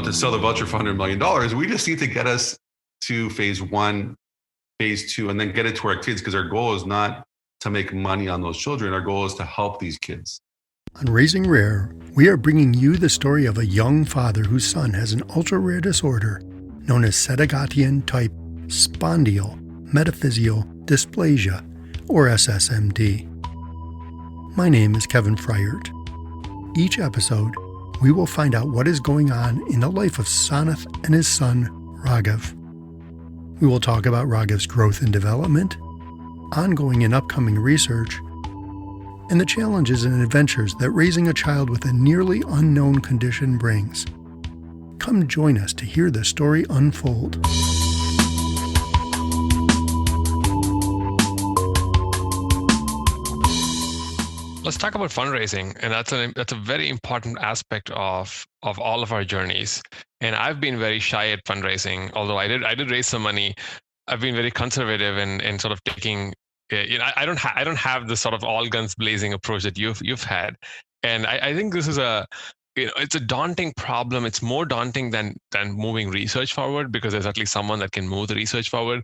to sell the voucher for $100 million. We just need to get us to phase 1, phase 2, and then get it to our kids, because our goal is not to make money on those children. Our goal is to help these kids. On Raising Rare, we are bringing you the story of a young father whose son has an ultra-rare disorder known as Sedagatian-type spondyal metaphyseal dysplasia, or SSMD. My name is Kevin Freyert. Each episode, we will find out what is going on in the life of Sanath and his son, Raghav. We will talk about Raghav's growth and development, ongoing and upcoming research, and the challenges and adventures that raising a child with a nearly unknown condition brings. Come join us to hear the story unfold. Let's talk about fundraising, and that's a very important aspect of all of our journeys. And I've been very shy at fundraising, although I did raise some money. I've been very conservative in sort of taking. I don't have the sort of all guns blazing approach that you've had, and I think this is it's a daunting problem. It's more daunting than moving research forward, because there's at least someone that can move the research forward.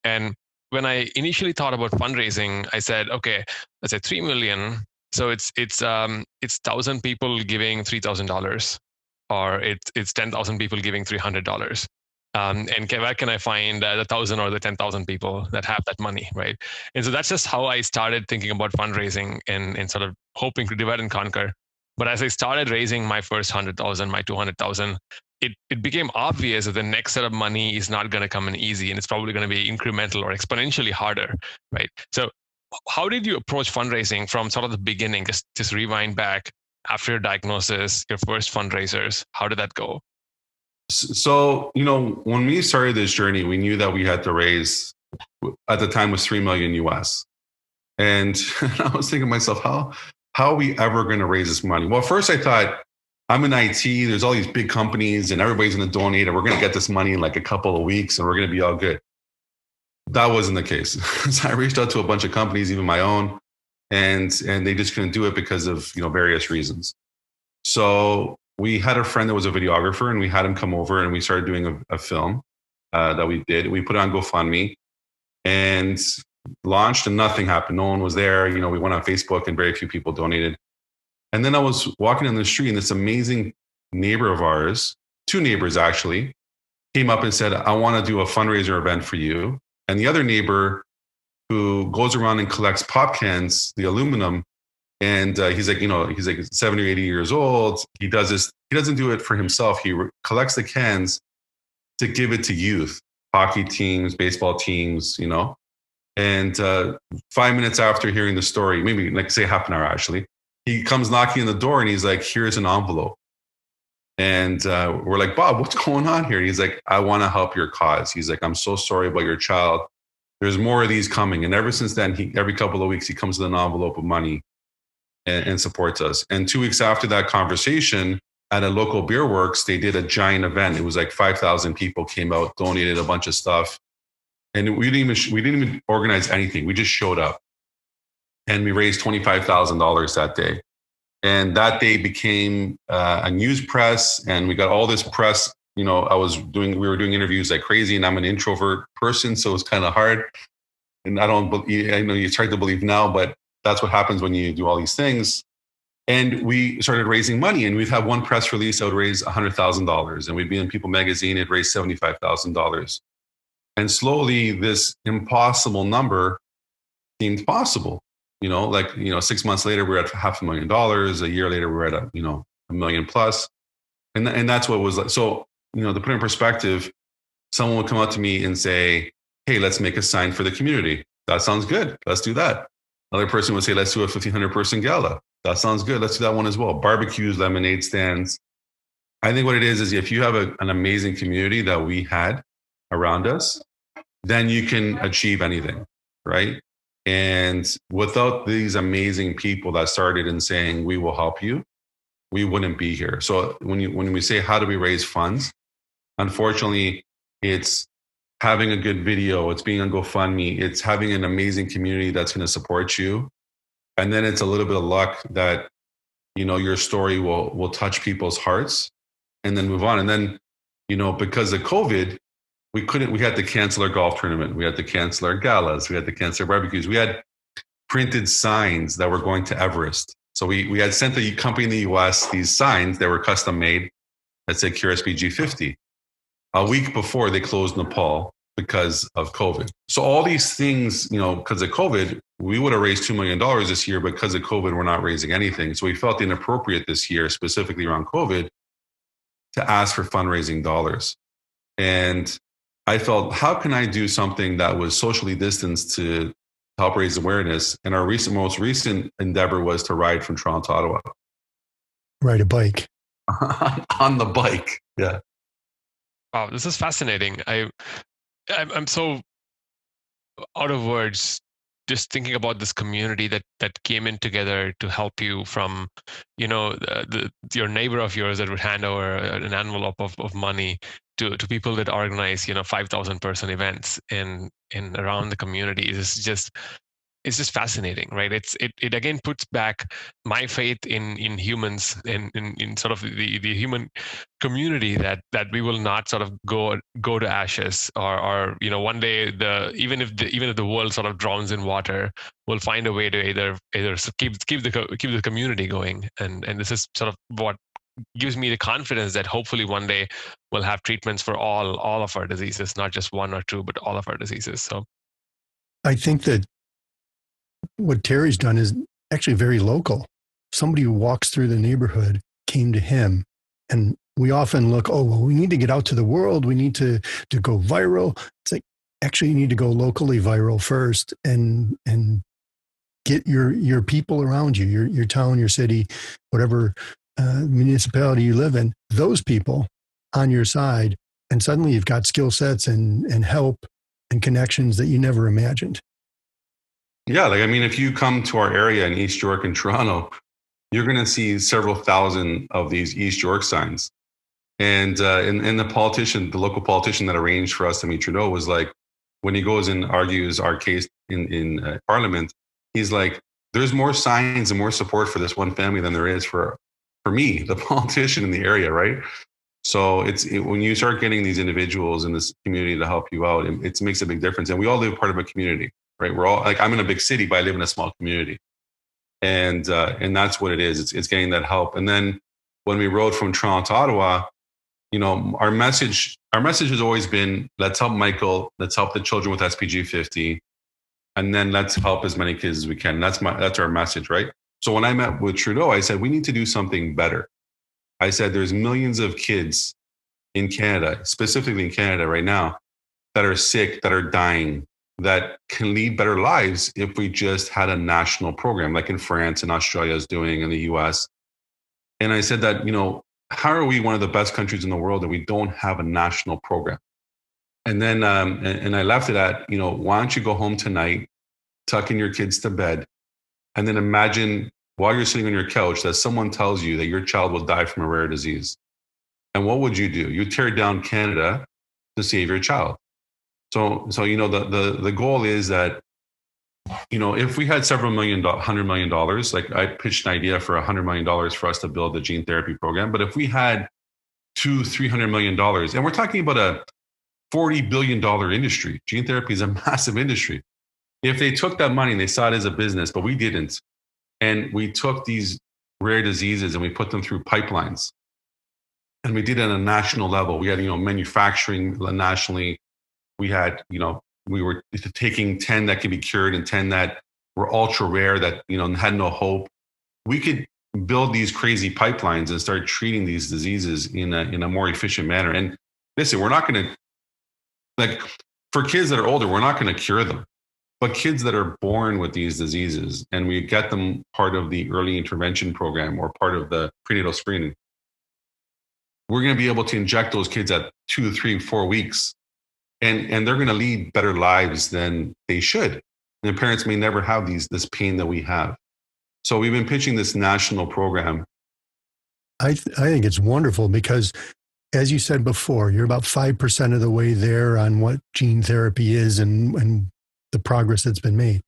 And when I initially thought about fundraising, I said, okay, let's say 3 million. So it's 1,000 people giving $3,000, or it's 10,000 people giving $300. And where can I find the 1,000 or the 10,000 people that have that money, right? And so that's just how I started thinking about fundraising and sort of hoping to divide and conquer. But as I started raising my first 100,000, my 200,000, it became obvious that the next set of money is not going to come in easy, and it's probably going to be incremental or exponentially harder, right? So how did you approach fundraising from sort of the beginning? Just rewind back after your diagnosis, your first fundraisers. How did that go? So, when we started this journey, we knew that we had to raise, at the time was 3 million US. And I was thinking to myself, how are we ever going to raise this money? Well, first I thought, I'm in IT, there's all these big companies and everybody's going to donate, and we're going to get this money in like a couple of weeks and we're going to be all good. That wasn't the case. So I reached out to a bunch of companies, even my own, and they just couldn't do it because of, various reasons. So we had a friend that was a videographer, and we had him come over, and we started doing a film that we did. We put it on GoFundMe and launched, and nothing happened. No one was there. We went on Facebook and very few people donated. And then I was walking down the street, and this amazing neighbor of ours, 2 neighbors actually, came up and said, I want to do a fundraiser event for you. And the other neighbor, who goes around and collects pop cans, the aluminum, and he's like 70 or 80 years old. He does this. He doesn't do it for himself. He collects the cans to give it to youth, hockey teams, baseball teams, And 5 minutes after hearing the story, maybe like say half an hour actually, he comes knocking on the door and he's like, here's an envelope. And we're like, Bob, what's going on here? He's like, I want to help your cause. He's like, I'm so sorry about your child. There's more of these coming. And ever since then, every couple of weeks, he comes with an envelope of money and supports us. And 2 weeks after that conversation, at a local beer works, they did a giant event. It was like 5,000 people came out, donated a bunch of stuff. And we didn't even organize anything. We just showed up. And we raised $25,000 that day. And that day became a news press, and we got all this press. We were doing interviews like crazy, and I'm an introvert person, so it's kind of hard. And I know it's hard to believe now, but that's what happens when you do all these things. And we started raising money, and we'd have one press release that would raise $100,000, and we'd be in People magazine, it raised $75,000. And slowly this impossible number seemed possible. 6 months later, we're at $500,000. A year later, we're at $1 million plus. And that's what was like. So, to put it in perspective, someone would come up to me and say, hey, let's make a sign for the community. That sounds good. Let's do that. Another person would say, let's do a 1,500 person gala. That sounds good. Let's do that one as well. Barbecues, lemonade stands. I think what it is if you have an amazing community that we had around us, then you can achieve anything, right? And without these amazing people that started in saying, we will help you, we wouldn't be here. So when we say, how do we raise funds? Unfortunately, it's having a good video, it's being on GoFundMe, it's having an amazing community that's going to support you. And then it's a little bit of luck that, your story will touch people's hearts and then move on. And then because of COVID, we had to cancel our golf tournament. We had to cancel our galas. We had to cancel our barbecues. We had printed signs that were going to Everest. So we had sent the company in the US these signs that were custom made that said QRSPG 50. A week before they closed Nepal because of COVID. So all these things, because of COVID, we would have raised $2 million this year. Because of COVID, we're not raising anything. So we felt inappropriate this year, specifically around COVID, to ask for fundraising dollars. And I felt, how can I do something that was socially distanced to help raise awareness? And our most recent endeavor was to ride from Toronto to Ottawa. Ride a bike. On the bike. Yeah. Wow, this is fascinating. I'm so out of words just thinking about this community that came in together to help you, from your neighbor of yours that would hand over an envelope of money to people that organize 5,000 person events in around the community. It's just fascinating, right? It again puts back my faith in humans, in sort of the human community, that we will not sort of go to ashes, or one day even if the world sort of drowns in water, we'll find a way to either keep the community going, and this is sort of what gives me the confidence that hopefully one day we'll have treatments for all of our diseases, not just one or two, but all of our diseases. So I think that what Terry's done is actually very local. Somebody who walks through the neighborhood came to him, and we often look, we need to get out to the world. We need to go viral. It's like, actually, you need to go locally viral first, and get your people around you, your town, your city, whatever municipality you live in, those people on your side. And suddenly you've got skill sets and help and connections that you never imagined. Yeah, if you come to our area in East York and Toronto, you're going to see several thousand of these East York signs. And the local politician that arranged for us to meet Trudeau was like, when he goes and argues our case in Parliament, he's like, there's more signs and more support for this one family than there is for me, the politician in the area, right? So when you start getting these individuals in this community to help you out, it makes a big difference. And we all live part of a community. Right, we're all I'm in a big city, but I live in a small community, and that's what it is. It's getting that help. And then when we rode from Toronto to Ottawa, our message has always been, let's help Michael, let's help the children with SPG 50, and then let's help as many kids as we can. That's our message, right? So when I met with Trudeau, I said we need to do something better. I said there's millions of kids in Canada, specifically in Canada right now, that are sick, that are dying, that can lead better lives if we just had a national program like in France and Australia is doing, in the US. And I said that, how are we one of the best countries in the world that we don't have a national program? And then, and I left it at, why don't you go home tonight, tuck in your kids to bed, and then imagine while you're sitting on your couch that someone tells you that your child will die from a rare disease. And what would you do? You tear down Canada to save your child. So the goal is that, if we had $100 million, like I pitched an idea for $100 million for us to build the gene therapy program. But if we had $300 million, and we're talking about a $40 billion industry, gene therapy is a massive industry. If they took that money and they saw it as a business, but we didn't, and we took these rare diseases and we put them through pipelines, and we did it on a national level. We had, manufacturing nationally. We had, we were taking 10 that could be cured and 10 that were ultra rare that, had no hope. We could build these crazy pipelines and start treating these diseases in a more efficient manner. And listen, we're not going to, for kids that are older, we're not going to cure them. But kids that are born with these diseases, and we get them part of the early intervention program or part of the prenatal screening, we're going to be able to inject those kids at 2, 3, 4 weeks. And they're going to lead better lives than they should. And the parents may never have this pain that we have. So we've been pitching this national program. I think it's wonderful because, as you said before, you're about 5% of the way there on what gene therapy is and the progress that's been made.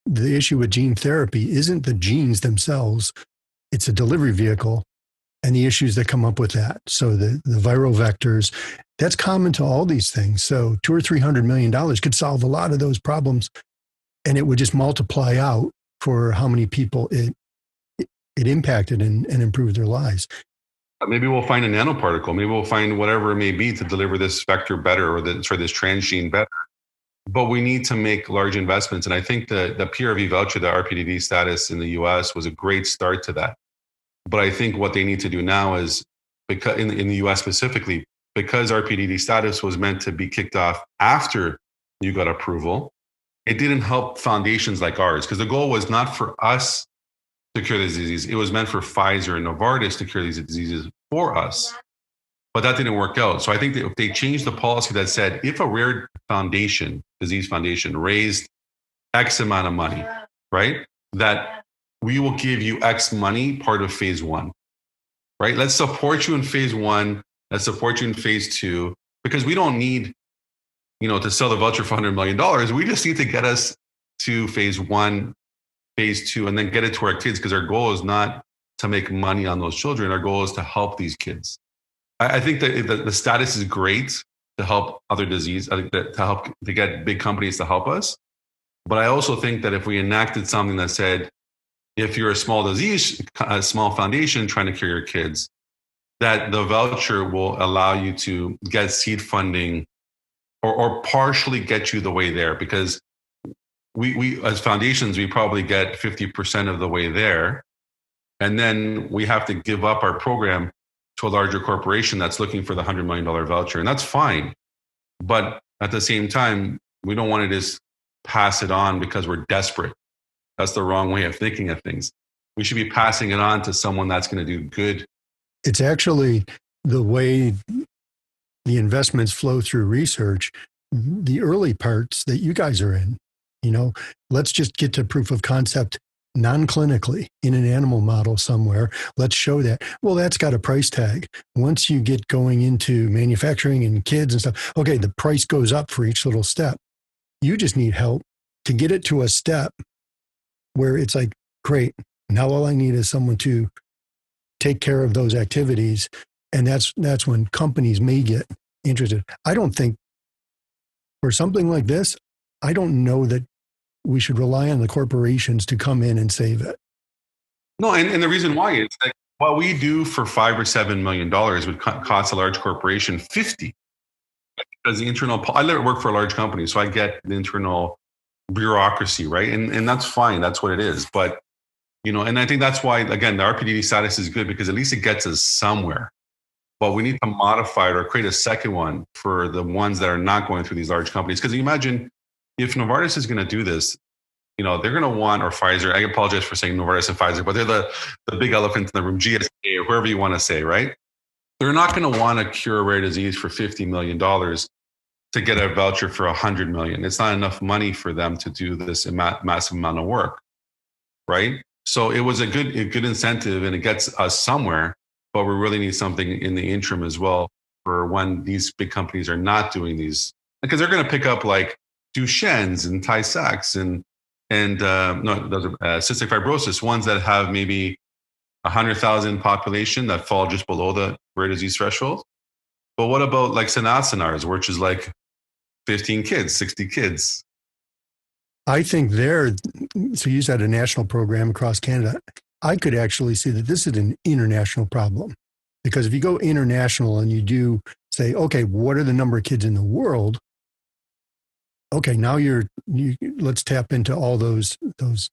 The issue with gene therapy isn't the genes themselves. It's a delivery vehicle and the issues that come up with that. So the viral vectors, that's common to all these things. So $200 or $300 million could solve a lot of those problems, and it would just multiply out for how many people it impacted and improved their lives. Maybe we'll find a nanoparticle. Maybe we'll find whatever it may be to deliver this vector better, or this transgene better. But we need to make large investments. And I think the PRV voucher, the RPDD status in the US was a great start to that. But I think what they need to do now is, because in the US specifically, because RPDD status was meant to be kicked off after you got approval, it didn't help foundations like ours, because the goal was not for us to cure this disease. It was meant for Pfizer and Novartis to cure these diseases for us. But that didn't work out. So I think that if they changed the policy that said, if a rare disease foundation raised X amount of money, right, that we will give you X money, part of phase 1, right? Let's support you in phase 1. Let's support you in phase 2, because we don't need, to sell the voucher for $100 million. We just need to get us to phase 1, phase 2, and then get it to our kids, because our goal is not to make money on those children. Our goal is to help these kids. I think that the status is great to help other disease, to get big companies to help us. But I also think that if we enacted something that said, if you're a small foundation trying to cure your kids, that the voucher will allow you to get seed funding or partially get you the way there. Because we as foundations, we probably get 50% of the way there. And then we have to give up our program to a larger corporation that's looking for the $100 million voucher. And that's fine. But at the same time, we don't want to just pass it on because we're desperate. That's the wrong way of thinking of things. We should be passing it on to someone that's going to do good. It's actually the way the investments flow through research, the early parts that you guys are in. Let's just get to proof of concept non-clinically in an animal model somewhere. Let's show that. Well, that's got a price tag. Once you get going into manufacturing and kids and stuff, okay, the price goes up for each little step. You just need help to get it to a step where it's like, great, now all I need is someone to take care of those activities. And that's when companies may get interested. I don't think for something like this, I don't know that we should rely on the corporations to come in and save it. No, and the reason why is that what we do for $5 or $7 million would cost a large corporation 50. Because the internal, I let it work for a large company, so I get the internal bureaucracy, right? And that's fine. That's what it is. But, and I think that's why, again, the RPDD status is good, because at least it gets us somewhere. But we need to modify it or create a second one for the ones that are not going through these large companies. Because you imagine, if Novartis is going to do this, they're going to want, or Pfizer, I apologize for saying Novartis and Pfizer, but they're the big elephant in the room, GSK, or whoever you want to say, right? They're not going to want to cure a rare disease for $50 million to get a voucher for $100 million. It's not enough money for them to do this massive amount of work, right? So it was a good incentive, and it gets us somewhere, but we really need something in the interim as well for when these big companies are not doing these, because they're going to pick up like Duchenne's and Tay-Sachs and those are cystic fibrosis, ones that have maybe 100,000 population that fall just below the rare disease threshold. But what about like Sanath, which is like 15 kids, 60 kids? I think so you said a national program across Canada. I could actually see that this is an international problem, because if you go international and you do say, okay, what are the number of kids in the world? Okay, now let's tap into all those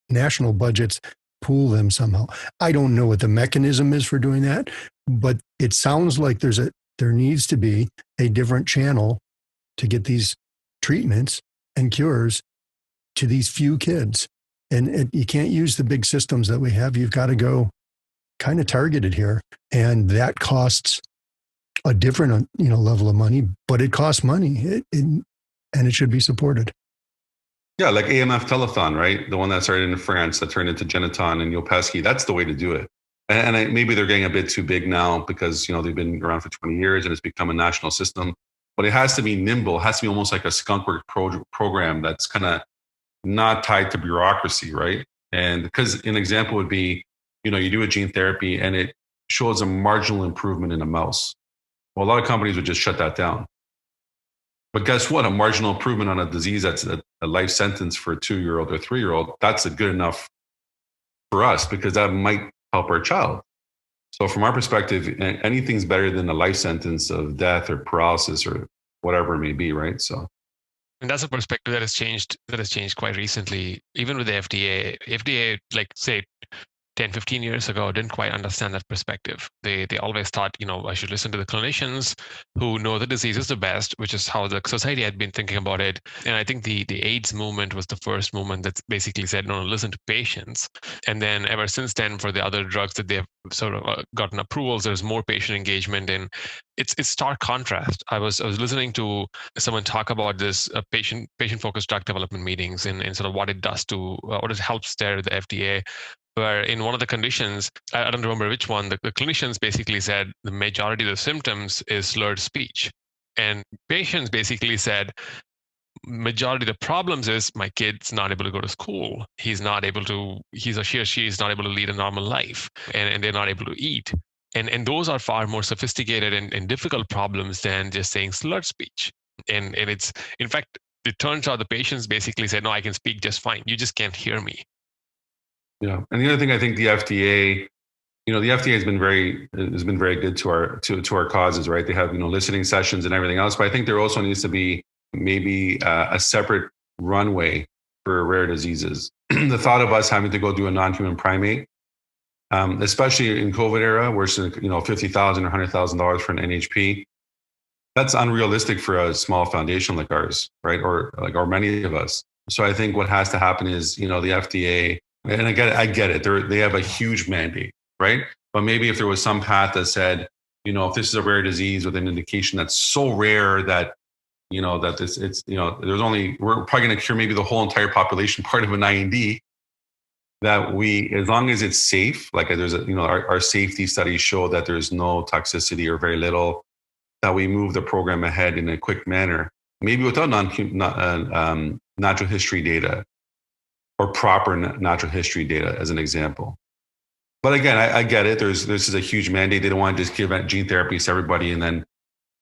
national budgets, pool them somehow. I don't know what the mechanism is for doing that, but it sounds like there needs to be a different channel to get these treatments and cures to these few kids. And you can't use the big systems that we have. You've got to go kind of targeted here. And that costs a different level of money, but it costs money. And it should be supported. Yeah, like AMF Telethon, right? The one that started in France that turned into Geneton and Yopeski. That's the way to do it. And maybe they're getting a bit too big now because they've been around for 20 years and it's become a national system. But it has to be nimble. It has to be almost like a skunkwork program that's kind of not tied to bureaucracy, right? And because an example would be, you do a gene therapy and shows a marginal improvement in a mouse. Well, a lot of companies would just shut that down. But guess what? A marginal improvement on a disease that's a life sentence for a 2-year-old or 3-year-old, that's a good enough for us because that might help our child. So from our perspective, anything's better than a life sentence of death or paralysis or whatever it may be, right? So, and that's a perspective that has changed quite recently, even with the FDA. FDA, like say 10, 15 years ago, didn't quite understand that perspective. They always thought, I should listen to the clinicians who know the disease is the best, which is how the society had been thinking about it. And I think the AIDS movement was the first movement that basically said, no, listen to patients. And then ever since then, for the other drugs that they've sort of gotten approvals, there's more patient engagement. And it's stark contrast. I was listening to someone talk about this patient focused drug development meetings and sort of what it does to what it helps there at the FDA, where in one of the conditions, I don't remember which one, the clinicians basically said the majority of the symptoms is slurred speech. And patients basically said, majority of the problems is my kid's not able to go to school. He or she is not able to lead a normal life, and they're not able to eat. And those are far more sophisticated and difficult problems than just saying slurred speech. And it's, in fact, it turns out the patients basically said, no, I can speak just fine. You just can't hear me. Yeah, and the other thing I think the FDA, the FDA has been very good to our causes, right? They have listening sessions and everything else, but I think there also needs to be maybe a separate runway for rare diseases. The thought of us having to go do a non-human primate, especially in COVID era, where it's $50,000 or $100,000 for an NHP, that's unrealistic for a small foundation like ours, right? Or many of us. So I think what has to happen is the FDA. And I get it. They have a huge mandate, right? But maybe if there was some path that said, if this is a rare disease with an indication that's so rare that, we're probably going to cure maybe the whole entire population, part of an IND, that as long as it's safe, like there's our safety studies show that there's no toxicity or very little, that we move the program ahead in a quick manner, maybe without natural history data. Or proper natural history data, as an example. But again, I get it. This is a huge mandate. They don't want to just give gene therapies to everybody and then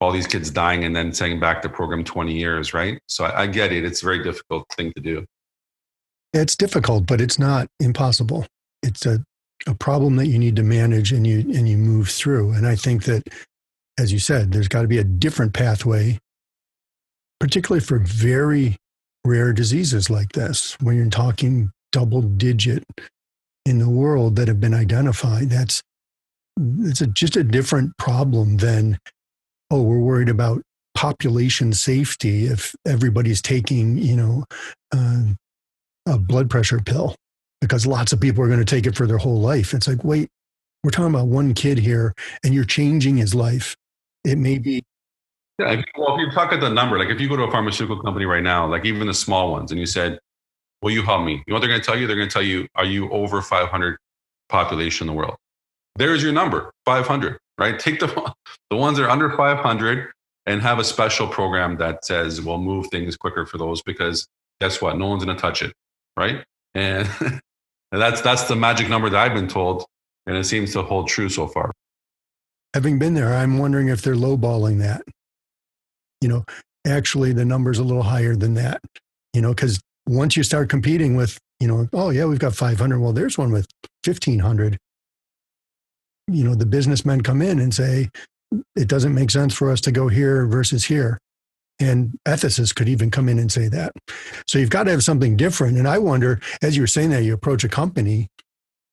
all these kids dying and then sending back the program 20 years, right? So I get it. It's a very difficult thing to do. It's difficult, but it's not impossible. It's a problem that you need to manage and you move through. And I think that, as you said, there's got to be a different pathway, particularly for very rare diseases like this, when you're talking double digit in the world that have been identified. It's just a different problem than, we're worried about population safety if everybody's taking, a blood pressure pill because lots of people are going to take it for their whole life. It's like, wait, we're talking about one kid here and you're changing his life. It may be. Yeah, well, if you talk at the number, like if you go to a pharmaceutical company right now, like even the small ones, and you said, will you help me? You know what they're going to tell you? They're going to tell you, are you over 500 population in the world? There's your number, 500, right? Take the ones that are under 500 and have a special program that says, we'll move things quicker for those because guess what? No one's going to touch it, right? And that's the magic number that I've been told, and it seems to hold true so far. Having been there, I'm wondering if they're lowballing that. Actually the number's a little higher than that, because once you start competing with, oh yeah, we've got 500. Well, there's one with 1,500. The businessmen come in and say, it doesn't make sense for us to go here versus here. And ethicists could even come in and say that. So you've got to have something different. And I wonder, as you were saying that, you approach a company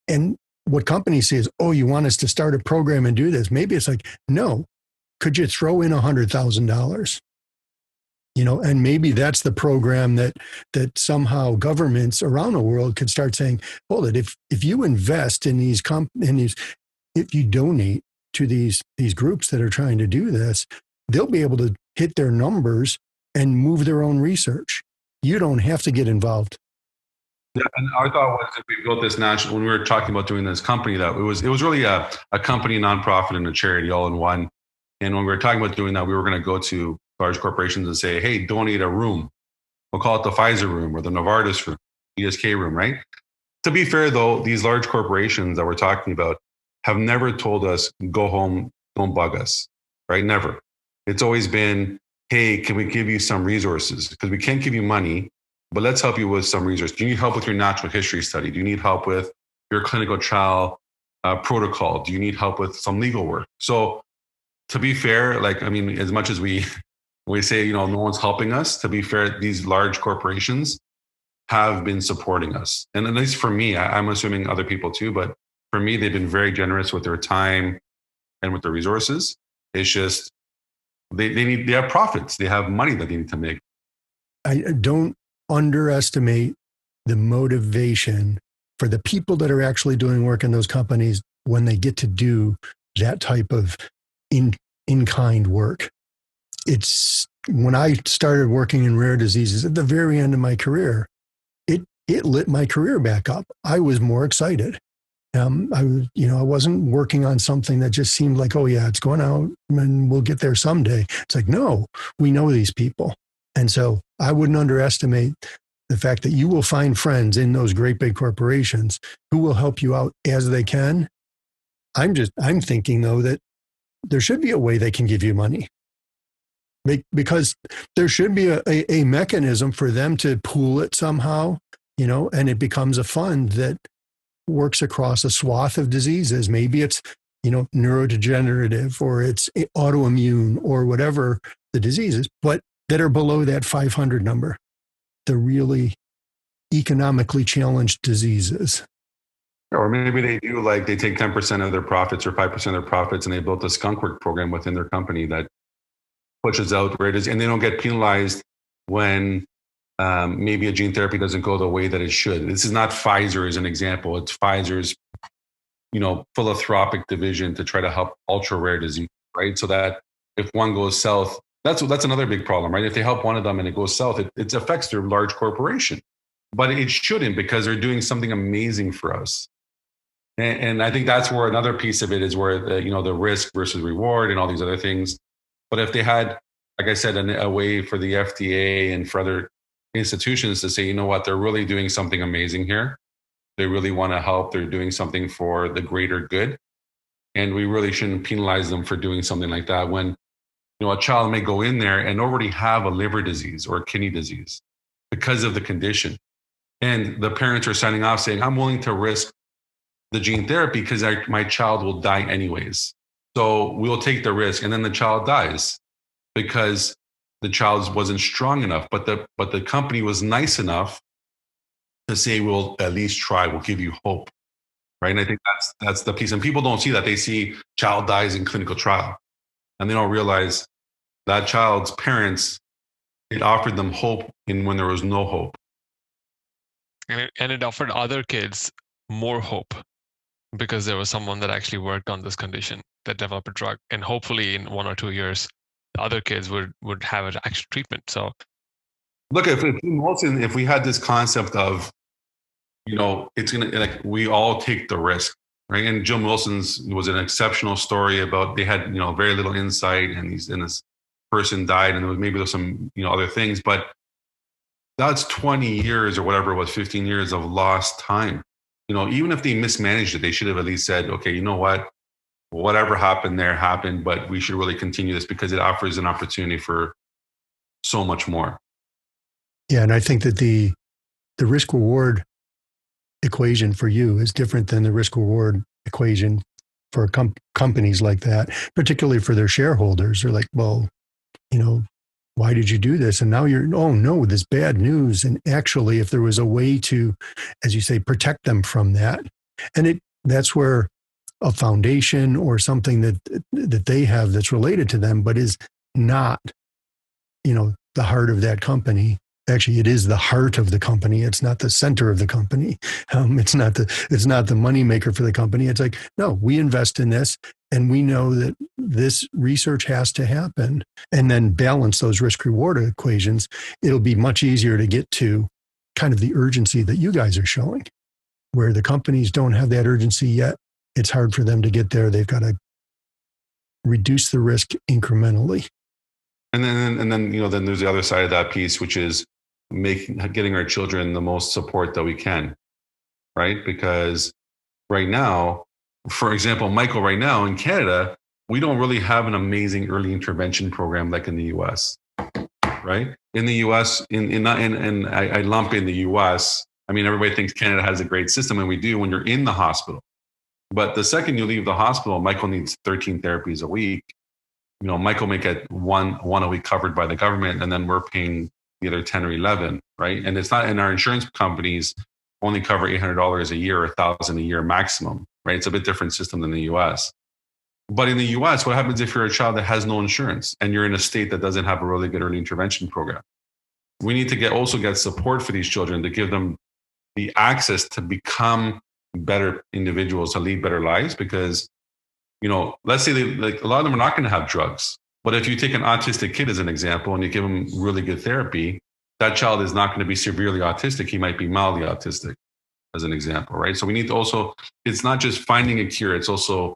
and what companies say is, oh, you want us to start a program and do this. Maybe it's like, no, could you throw in $100,000? And maybe that's the program that somehow governments around the world could start saying, hold it, if you invest in these if you donate to these groups that are trying to do this, they'll be able to hit their numbers and move their own research. You don't have to get involved. Yeah, and our thought was if we built this national, when we were talking about doing this company, that it was really a company, nonprofit, and a charity all in one. And when we were talking about doing that, we were going to go to large corporations and say, hey, donate a room. We'll call it the Pfizer room or the Novartis room, ESK room, right? To be fair, though, these large corporations that we're talking about, have never told us, go home, don't bug us, right? Never. It's always been, hey, can we give you some resources? Because we can't give you money, but let's help you with some resources. Do you need help with your natural history study? Do you need help with your clinical trial protocol? Do you need help with some legal work? So to be fair, like, I mean, as much as we say, no one's helping us, to be fair, these large corporations have been supporting us. And at least for me, I'm assuming other people too, but for me, they've been very generous with their time and with their resources. It's just, they have profits. They have money that they need to make. I don't underestimate the motivation for the people that are actually doing work in those companies when they get to do that type of in-kind work. It's when I started working in rare diseases at the very end of my career, it lit my career back up. I was more excited. I wasn't working on something that just seemed like, oh yeah, it's going out and we'll get there someday. It's like, no, we know these people. And so I wouldn't underestimate the fact that you will find friends in those great big corporations who will help you out as they can. I'm thinking though that there should be a way they can give you money. Because there should be a mechanism for them to pool it somehow, and it becomes a fund that works across a swath of diseases. Maybe it's, neurodegenerative, or it's autoimmune, or whatever the diseases, but that are below that 500 number, the really economically challenged diseases. Or maybe they do, like, they take 10% of their profits or 5% of their profits, and they built a skunk work program within their company that pushes out rare disease, and they don't get penalized when maybe a gene therapy doesn't go the way that it should. This is not Pfizer as an example. It's Pfizer's, philanthropic division to try to help ultra rare disease, right? So that if one goes south, that's another big problem, right? If they help one of them and it goes south, it affects their large corporation, but it shouldn't, because they're doing something amazing for us. And I think that's where another piece of it is, where the risk versus reward and all these other things. But if they had, like I said, a way for the FDA and for other institutions to say, you know what, they're really doing something amazing here. They really want to help. They're doing something for the greater good. And we really shouldn't penalize them for doing something like that, when, a child may go in there and already have a liver disease or a kidney disease because of the condition. And the parents are signing off saying, I'm willing to risk the gene therapy because my child will die anyways. So we'll take the risk. And then the child dies because the child wasn't strong enough. But the company was nice enough to say, we'll at least try, we'll give you hope. Right. And I think that's the piece. And people don't see that. They see child dies in clinical trial, and they don't realize that child's parents, it offered them hope in when there was no hope. And it offered other kids more hope, because there was someone that actually worked on this condition, that developed a drug, and hopefully in 1 or 2 years, the other kids would have an actual treatment. So, look, if we had this concept of, it's gonna, like, we all take the risk, right? And Jim Wilson's was an exceptional story about, they had very little insight, and this person died, and there was some other things, but that's 20 years or whatever it was, 15 years of lost time. Even if they mismanaged it, they should have at least said, okay, you know what, whatever happened there happened, but we should really continue this because it offers an opportunity for so much more. Yeah, and I think that the risk reward equation for you is different than the risk reward equation for companies like that, particularly for their shareholders. They're like, well, why did you do this? And now oh no, this bad news. And actually, if there was a way to, as you say, protect them from that, and that's where a foundation or something that they have that's related to them, but is not, the heart of that company. Actually, it is the heart of the company. It's not the center of the company. It's not the money maker for the company. It's like, no, we invest in this, and we know that this research has to happen, and then balance those risk reward equations. It'll be much easier to get to kind of the urgency that you guys are showing, where the companies don't have that urgency yet. It's hard for them to get there. They've got to reduce the risk incrementally. And then then there's the other side of that piece, which is getting our children the most support that we can, right? Because right now, for example, Michael, right now in Canada, we don't really have an amazing early intervention program like in the US, right? In the US, I lump in the US. I mean, everybody thinks Canada has a great system, and we do when you're in the hospital. But the second you leave the hospital, Michael needs 13 therapies a week. Michael may get one a week covered by the government, and then we're paying either 10 or 11, right? And it's not, and our insurance companies only cover $800 a year, or $1,000 a year maximum, right? It's a bit different system than the US. But in the US, what happens if you're a child that has no insurance and you're in a state that doesn't have a really good early intervention program? We need to also get support for these children to give them the access to become better individuals, to lead better lives. Because, let's say a lot of them are not going to have drugs. But if you take an autistic kid as an example and you give him really good therapy, that child is not going to be severely autistic. He might be mildly autistic, as an example, right? So we need to also, it's not just finding a cure, it's also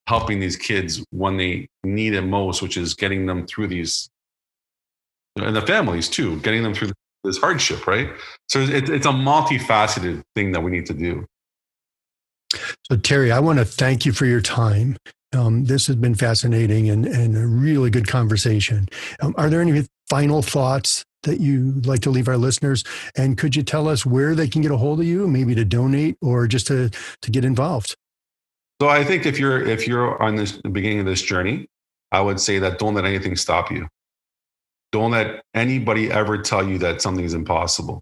helping these kids when they need it most, which is getting them through these, and the families too, getting them through this hardship, right? So it's a multifaceted thing that we need to do. So Terry, I want to thank you for your time. This has been fascinating and a really good conversation. Are there any final thoughts that you'd like to leave our listeners? And could you tell us where they can get a hold of you, maybe to donate or just to get involved? So I think if you're on the beginning of this journey, I would say that don't let anything stop you. Don't let anybody ever tell you that something is impossible.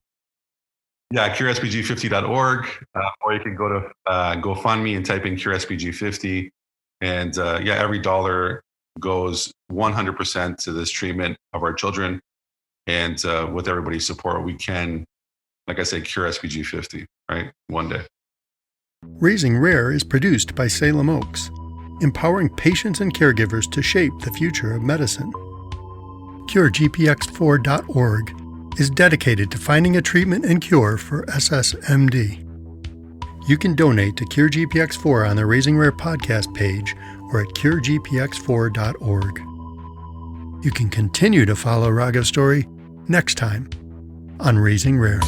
Yeah, curespg50.org, or you can go to GoFundMe and type in curespg50. And every dollar goes 100% to this treatment of our children. And with everybody's support, we can, like I said, cure SPG50, right? One day. Raising Rare is produced by Salem Oaks, empowering patients and caregivers to shape the future of medicine. CureGPX4.org is dedicated to finding a treatment and cure for SSMD. You can donate to CureGPX4 on the Raising Rare podcast page or at curegpx4.org. You can continue to follow Raghav's story next time on Raising Rare.